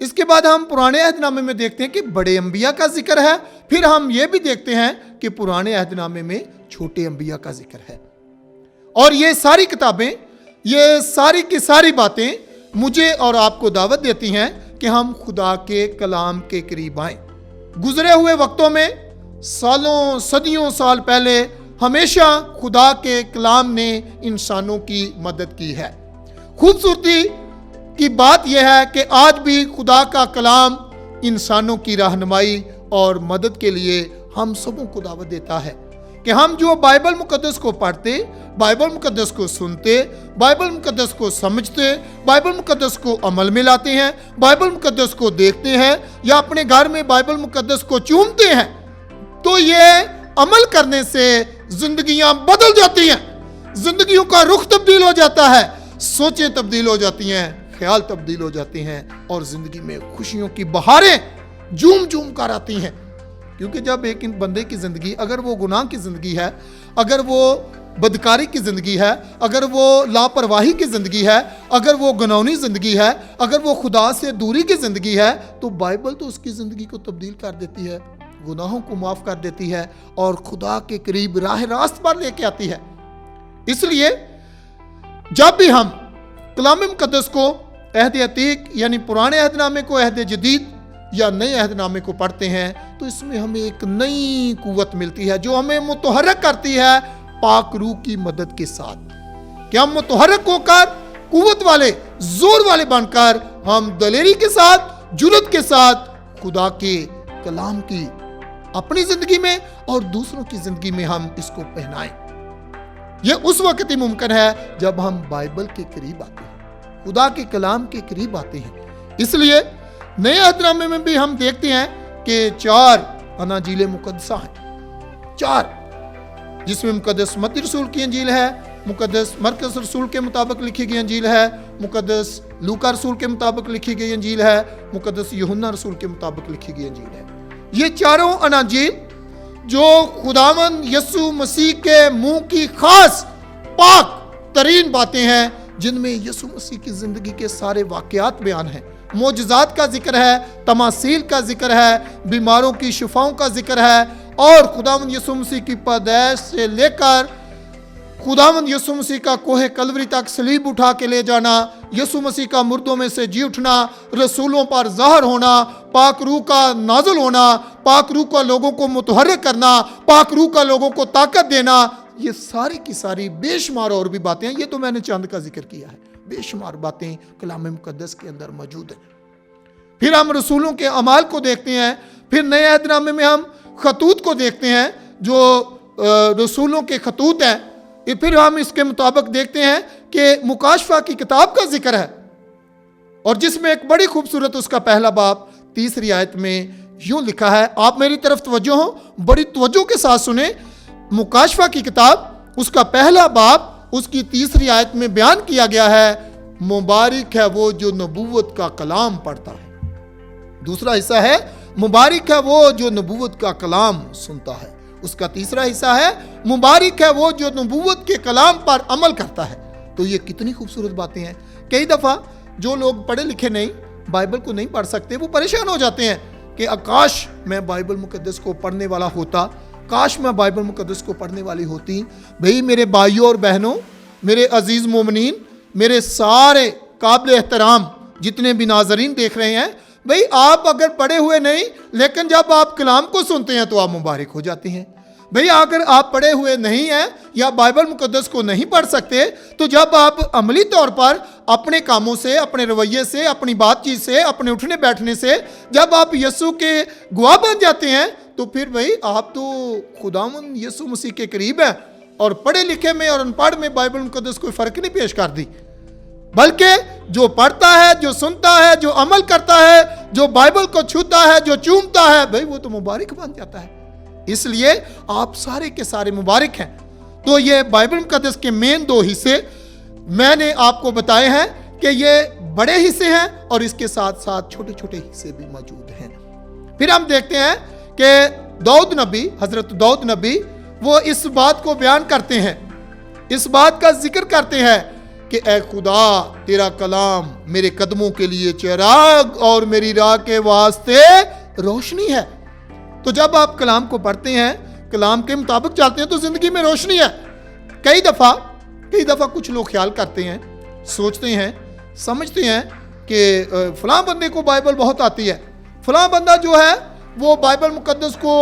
اس کے بعد ہم پرانے عہد نامے میں دیکھتے ہیں کہ بڑے انبیاء کا ذکر ہے. پھر ہم یہ بھی دیکھتے ہیں کہ پرانے عہد نامے میں چھوٹے انبیاء کا ذکر ہے. اور یہ ساری کتابیں، یہ ساری کی ساری باتیں مجھے اور آپ کو دعوت دیتی ہیں کہ ہم خدا کے کلام کے قریب آئیں. گزرے ہوئے وقتوں میں، سالوں صدیوں سال پہلے، ہمیشہ خدا کے کلام نے انسانوں کی مدد کی ہے. خوبصورتی کی بات یہ ہے کہ آج بھی خدا کا کلام انسانوں کی رہنمائی اور مدد کے لیے ہم سبوں کو دعوت دیتا ہے کہ ہم جو بائبل مقدس کو پڑھتے، بائبل مقدس کو سنتے، بائبل مقدس کو سمجھتے، بائبل مقدس کو عمل میں لاتے ہیں، بائبل مقدس کو دیکھتے ہیں یا اپنے گھر میں بائبل مقدس کو چومتے ہیں، تو یہ عمل کرنے سے زندگیاں بدل جاتی ہیں، زندگیوں کا رخ تبدیل ہو جاتا ہے، سوچیں تبدیل ہو جاتی ہیں، خیال تبدیل ہو جاتے ہیں، اور زندگی میں خوشیوں کی بہاریں جھوم جھوم کر آتی ہیں. کیونکہ جب ایک بندے کی زندگی، اگر وہ گناہ کی زندگی ہے، اگر وہ بدکاری کی زندگی ہے، اگر وہ لاپرواہی کی زندگی ہے، اگر وہ گناہونی زندگی ہے، اگر وہ خدا سے دوری کی زندگی ہے، تو بائبل تو اس کی زندگی کو تبدیل کر دیتی ہے، گناہوں کو معاف کر دیتی ہے اور خدا کے قریب راہ راست پر لے کے آتی ہے. اس لیے جب بھی ہم کلام مقدس کو، عہد عتیق یعنی پرانے عہد نامے کو، عہد جدید یا نئے عہد نامے کو پڑھتے ہیں، تو اس میں ہمیں ایک نئی قوت ملتی ہے جو ہمیں متحرک کرتی ہے پاک روح کی مدد کے ساتھ، کہ ہم متحرک ہو کر، قوت والے، زور والے بن کر، ہم دلیری کے ساتھ، جرات کے ساتھ خدا کے کلام کی اپنی زندگی میں اور دوسروں کی زندگی میں ہم اس کو پہنائیں. یہ اس وقت ہی ممکن ہے جب ہم بائبل کے قریب آتے ہیں، خدا کے کلام کے قریب آتے ہیں. اس لیے نئے عہد نامے میں بھی ہم دیکھتے ہیں کہ 4 اناجیل مقدسہ ہیں، 4، جس میں مقدس متی رسول کی انجیل ہے، مقدس مرکز رسول کے مطابق لکھی گئی انجیل ہے، مقدس لوکا رسول کے مطابق لکھی گئی انجیل ہے، مقدس یوحنا رسول کے مطابق لکھی گئی انجیل ہے. یہ چاروں اناجیل جو خداوند یسوع مسیح کے منہ کی خاص پاک ترین باتیں ہیں، جن میں یسوع مسیح کی زندگی کے سارے واقعات بیان ہیں، معجزات کا ذکر ہے، تماثیل کا ذکر ہے، بیماروں کی شفاؤں کا ذکر ہے، اور خداوند یسوع مسیح کی پیدائش سے لے کر خداوند یسوع مسیح کا کوہ کلوری تک صلیب اٹھا کے لے جانا، یسوع مسیح کا مردوں میں سے جی اٹھنا، رسولوں پر ظاہر ہونا، پاک روح کا نازل ہونا، پاک روح کا لوگوں کو متحرک کرنا، پاک روح کا لوگوں کو طاقت دینا، یہ ساری کی ساری بے شمار اور بھی باتیں ہیں. یہ تو میں نے چند کا ذکر کیا ہے، بے شمار باتیں کلام مقدس کے اندر موجود ہیں. پھر ہم رسولوں کے اعمال کو دیکھتے ہیں، پھر نئے عہد نامے میں ہم خطوط کو دیکھتے ہیں جو رسولوں کے خطوط ہیں. پھر ہم اس کے مطابق دیکھتے ہیں کہ مکاشفہ کی کتاب کا ذکر ہے، اور جس میں ایک بڑی خوبصورت اس کا پہلا باب 3 آیت میں یوں لکھا ہے. آپ میری طرف توجہ ہو، بڑی توجہ کے ساتھ سنیں. مکاشفہ کی کتاب، اس کا پہلا باب، اس کی 3 آیت میں بیان کیا گیا ہے، مبارک ہے وہ جو نبوت کا کلام پڑھتا ہے. دوسرا حصہ ہے، مبارک ہے وہ جو نبوت کا کلام سنتا ہے. اس کا تیسرا حصہ ہے، مبارک ہے وہ جو نبوت کے کلام پر عمل کرتا ہے. تو یہ کتنی خوبصورت باتیں ہیں. کئی دفعہ جو لوگ پڑھے لکھے نہیں، بائبل کو نہیں پڑھ سکتے، وہ پریشان ہو جاتے ہیں کہ کاش میں بائبل مقدس کو پڑھنے والا ہوتا، کاش میں بائبل مقدس کو پڑھنے والی ہوتی. بھئی میرے بھائیوں اور بہنوں، میرے عزیز مومنین، میرے سارے قابل احترام جتنے بھی ناظرین دیکھ رہے ہیں، بھئی آپ اگر پڑھے ہوئے نہیں، لیکن جب آپ کلام کو سنتے ہیں تو آپ مبارک ہو جاتے ہیں. بھئی اگر آپ پڑھے ہوئے نہیں ہیں یا بائبل مقدس کو نہیں پڑھ سکتے، تو جب آپ عملی طور پر اپنے کاموں سے، اپنے رویے سے، اپنی بات چیت سے، اپنے اٹھنے بیٹھنے سے جب آپ یسوع کے گواہ بن جاتے ہیں، تو پھر بھئی آپ تو خداوند یسوع مسیح کے قریب ہیں. اور پڑھے لکھے میں اور ان پڑھ میں بائبل مقدس کوئی فرق نہیں پیش کر دی، بلکہ جو پڑھتا ہے، جو سنتا ہے، جو عمل کرتا ہے، جو بائبل کو چھوتا ہے، جو چومتا ہے، بھئی وہ تو مبارک بن جاتا ہے. اس لیے آپ سارے کے سارے مبارک ہیں. تو یہ بائبل مقدس کے مین 2 حصے میں نے آپ کو بتائے ہیں کہ یہ بڑے حصے ہیں اور اس کے ساتھ ساتھ چھوٹے چھوٹے حصے بھی موجود ہیں. پھر ہم دیکھتے ہیں کہ داؤد نبی، حضرت داؤد نبی، وہ اس بات کو بیان کرتے ہیں، اس بات کا ذکر کرتے ہیں کہ اے خدا تیرا کلام میرے قدموں کے لیے چراغ اور میری راہ کے واسطے روشنی ہے۔ تو جب آپ کلام کو پڑھتے ہیں، کلام کے مطابق چلتے ہیں تو زندگی میں روشنی ہے۔ کئی دفعہ کچھ لوگ خیال کرتے ہیں، سوچتے ہیں، سمجھتے ہیں کہ فلاں بندے کو بائبل بہت آتی ہے، فلاں بندہ جو ہے وہ بائبل مقدس کو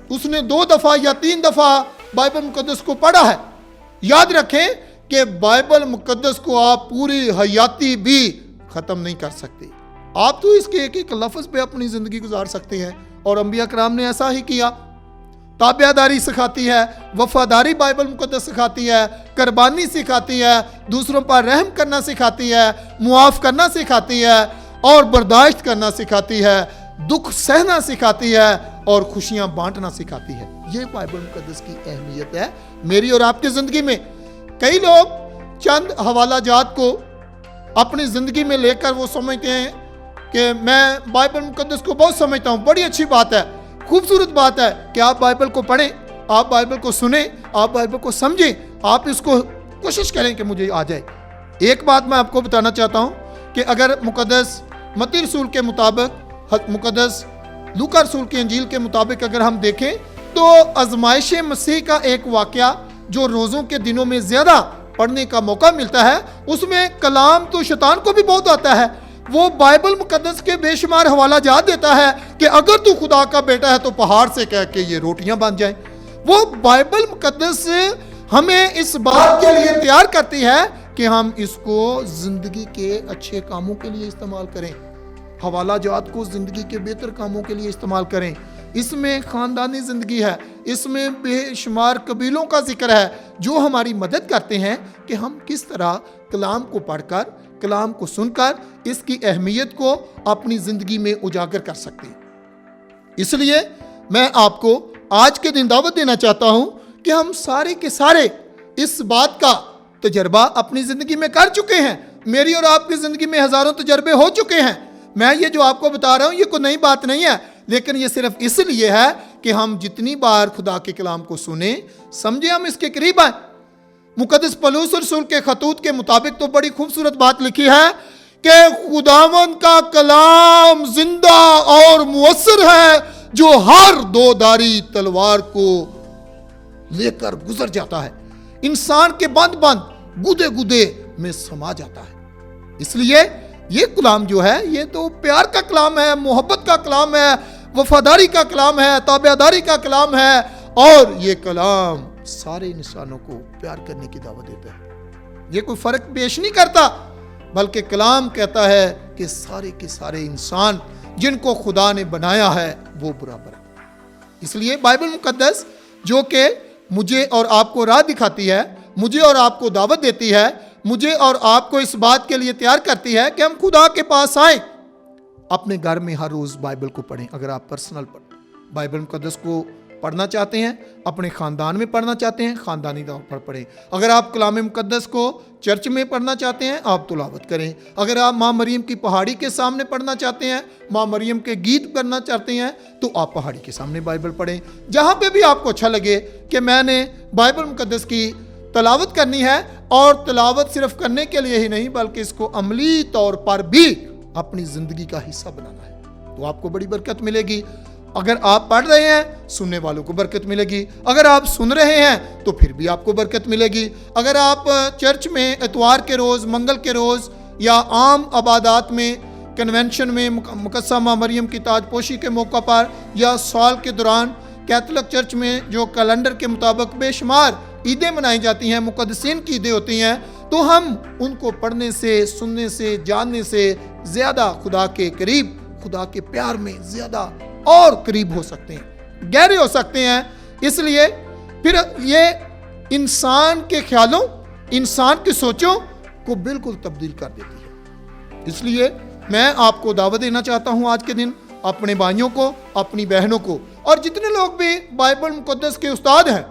اس نے 2 دفعہ یا 3 دفعہ بائبل مقدس کو پڑھا ہے۔ یاد رکھیں کہ بائبل مقدس کو آپ پوری حیاتی بھی ختم نہیں کر سکتے۔ آپ تو اس کے ایک لفظ پہ اپنی زندگی گزار سکتے ہیں، اور انبیاء کرام نے ایسا ہی کیا۔ تابعداری سکھاتی ہے، وفاداری بائبل مقدس سکھاتی ہے، قربانی سکھاتی ہے، دوسروں پر رحم کرنا سکھاتی ہے، معاف کرنا سکھاتی ہے، اور برداشت کرنا سکھاتی ہے، دکھ سہنا سکھاتی ہے، اور خوشیاں بانٹنا سکھاتی ہے۔ یہ بائبل مقدس کی اہمیت ہے میری اور آپ کی زندگی میں۔ کئی لوگ چند حوالہ جات کو اپنی زندگی میں لے کر وہ سمجھتے ہیں کہ میں بائبل مقدس کو بہت سمجھتا ہوں، بڑی اچھی بات ہے، خوبصورت بات ہے کہ آپ بائبل کو پڑھیں، آپ بائبل کو سنیں، آپ بائبل کو سمجھیں، آپ اس کو کوشش کریں کہ مجھے آ جائے۔ ایک بات میں آپ کو بتانا چاہتا ہوں کہ اگر مقدس متی رسول کے مطابق، مقدس لوکا رسول کی انجیل کے مطابق اگر ہم دیکھیں تو آزمائش مسیح کا ایک واقعہ جو روزوں کے دنوں میں زیادہ پڑھنے کا موقع ملتا ہے، اس میں کلام تو شیطان کو بھی بہت آتا ہے۔ وہ بائبل مقدس کے بے شمار حوالہ جات دیتا ہے کہ اگر تو خدا کا بیٹا ہے تو پہاڑ سے کہہ کے یہ روٹیاں بن جائیں۔ وہ بائبل مقدس ہمیں اس بات کے لیے تیار کرتی ہے کہ ہم اس کو زندگی کے اچھے کاموں کے لیے استعمال کریں، حوالہ جات کو زندگی کے بہتر کاموں کے لیے استعمال کریں۔ اس میں خاندانی زندگی ہے، اس میں بے شمار قبیلوں کا ذکر ہے جو ہماری مدد کرتے ہیں کہ ہم کس طرح کلام کو پڑھ کر، کلام کو سن کر اس کی اہمیت کو اپنی زندگی میں اجاگر کر سکتے ہیں۔ اس لیے میں آپ کو آج کے دن دعوت دینا چاہتا ہوں کہ ہم سارے کے سارے اس بات کا تجربہ اپنی زندگی میں کر چکے ہیں۔ میری اور آپ کی زندگی میں ہزاروں تجربے ہو چکے ہیں۔ میں یہ جو آپ کو بتا رہا ہوں یہ کوئی نئی بات نہیں ہے، لیکن یہ صرف اس لیے ہے کہ ہم جتنی بار خدا کے کلام کو سنیں، سمجھیں، ہم اس کے قریب آئیں۔ مقدس پولس رسول کے خطوط کے مطابق تو بڑی خوبصورت بات لکھی ہے کہ خداوند کا کلام زندہ اور مؤثر ہے جو ہر 2 دھاری تلوار کو لے کر گزر جاتا ہے، انسان کے بند گودے گودے میں سما جاتا ہے۔ اس لیے یہ کلام جو ہے یہ تو پیار کا کلام ہے، محبت کا کلام ہے، وفاداری کا کلام ہے، تابعداری کا کلام ہے، اور یہ کلام سارے انسانوں کو پیار کرنے کی دعوت دیتا ہے۔ یہ کوئی فرق پیش نہیں کرتا، بلکہ کلام کہتا ہے کہ سارے کے سارے انسان جن کو خدا نے بنایا ہے وہ برابر ہے۔ اس لیے بائبل مقدس جو کہ مجھے اور آپ کو راہ دکھاتی ہے، مجھے اور آپ کو دعوت دیتی ہے، مجھے اور آپ کو اس بات کے لیے تیار کرتی ہے کہ ہم خدا کے پاس آئیں۔ اپنے گھر میں ہر روز بائبل کو پڑھیں۔ اگر آپ پرسنل بائبل مقدس کو پڑھنا چاہتے ہیں، اپنے خاندان میں پڑھنا چاہتے ہیں، خاندانی طور پر پڑھیں۔ اگر آپ کلام مقدس کو چرچ میں پڑھنا چاہتے ہیں، آپ تلاوت کریں۔ اگر آپ ماں مریم کی پہاڑی کے سامنے پڑھنا چاہتے ہیں، ماں مریم کے گیت کرنا چاہتے ہیں، تو آپ پہاڑی کے سامنے بائبل پڑھیں۔ جہاں پہ بھی آپ کو اچھا لگے کہ میں نے بائبل مقدس کی تلاوت کرنی ہے، اور تلاوت صرف کرنے کے لیے ہی نہیں بلکہ اس کو عملی طور پر بھی اپنی زندگی کا حصہ بنانا ہے، تو آپ کو بڑی برکت ملے گی۔ اگر آپ پڑھ رہے ہیں، سننے والوں کو برکت ملے گی۔ اگر آپ سن رہے ہیں تو پھر بھی آپ کو برکت ملے گی۔ اگر آپ چرچ میں اتوار کے روز، منگل کے روز، یا عام عبادات میں، کنونشن میں، مقدسہ ماں مریم کی تاج پوشی کے موقع پر، یا سال کے دوران کیتھولک چرچ میں جو کیلنڈر کے مطابق بے شمار عیدیں منائی جاتی ہیں، مقدسین کی عیدیں ہوتی ہیں، تو ہم ان کو پڑھنے سے، سننے سے، جاننے سے زیادہ خدا کے قریب، خدا کے پیار میں زیادہ اور قریب ہو سکتے ہیں، گہرے ہو سکتے ہیں۔ اس لیے پھر یہ انسان کے خیالوں، انسان کی سوچوں کو بالکل تبدیل کر دیتی ہے۔ اس لیے میں آپ کو دعوت دینا چاہتا ہوں آج کے دن، اپنے بھائیوں کو، اپنی بہنوں کو، اور جتنے لوگ بھی بائبل مقدس کے استاد ہیں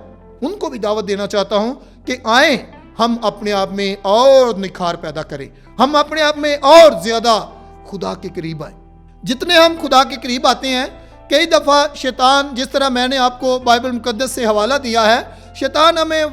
ان کو بھی دعوت دینا چاہتا ہوں کہ آئیں، ہم اپنے آپ میں اور نکھار پیدا کریں، ہم اپنے آپ میں اور زیادہ خدا کے قریب آئیں۔ جتنے ہم خدا کے قریب آتے ہیں، کئی دفعہ شیطان، جس طرح میں نے آپ کو بائبل مقدس سے حوالہ دیا ہے، شیطان ہمیں